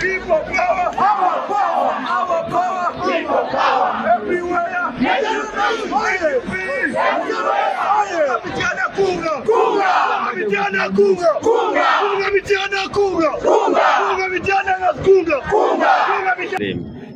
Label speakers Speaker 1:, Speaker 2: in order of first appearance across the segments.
Speaker 1: People power, our power, our power, people power, everywhere.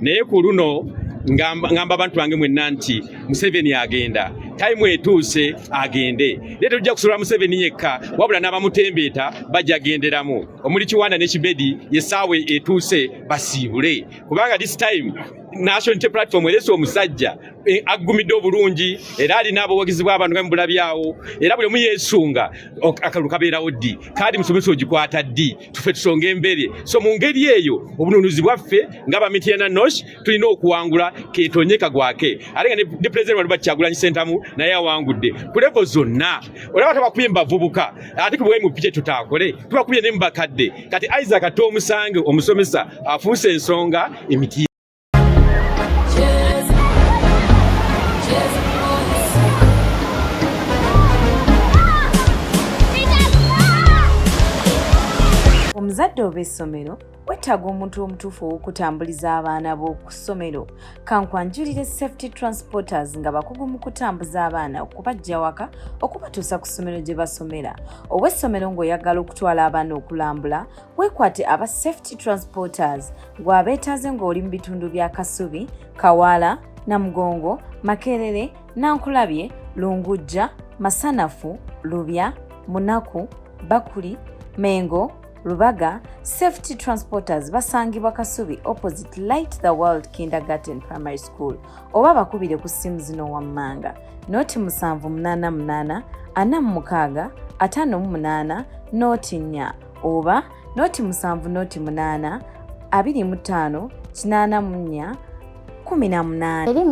Speaker 2: Naye ku luno ngamba abantu bange mwenna nti Museveni agenda, time etuuse agende. Leero tujja kusula Museveni yekka, wabula n'abamutembeeta bajja agenderamu. Omuli Kiwanda ne Kibedi yessaawe etuuse basiibule, kubanga this time National Unity Platform erese omusajja aggumidde obulungi era alina abawagizi bw'abantu nga mubulabyawo, era buli omu yeesunga akalulu kabeerawo ddi, kaadi musomesa ogikwata ddi, tufe tusonga embere. So mu ngeri eyo obununuzi bwaffe ng'abamitiana Nosh tulina okuwangula keetonyeka gwake. Ate nga ne President Walaba Kyagulanyi Ssentamu naye awangudde ku level zonna. Olaba tabakubye mu bavubuka ate kubwe mu pike tutakole, tubakubye ne mu bakadde. Kati Isaac ate omusange omusomesa afuuse ensonga emiti.
Speaker 3: Omuzadde ob'essomero weetaaga omuntu omutuufu ow'okutambuliza abaana b'oku ssomero. Kankwanjulire Safety Transporters nga bakugu mu kutambuza abaana okubaggya waka okubatuusa ku ssomero gye basomera. Ow'essomero ng'oyagala okutwala abaana okulambula, weekwate aba Safety Transporters gw'abeetaaze ng'oli mu bitundu bya Kasubi, Kawaala, Namugongo, Makerere, Nankulabye, Lungujja, Masanafu, Lubya, Munaku, Bakuli, Mengo, Rubaga. Safety Transporters basangibwa Kasubi opposite Light the World Kindergarten Primary School, oba bakubire ku ssimu zino wammanga noti 788 46 58 noti 4 oba noti 788 25 84 18.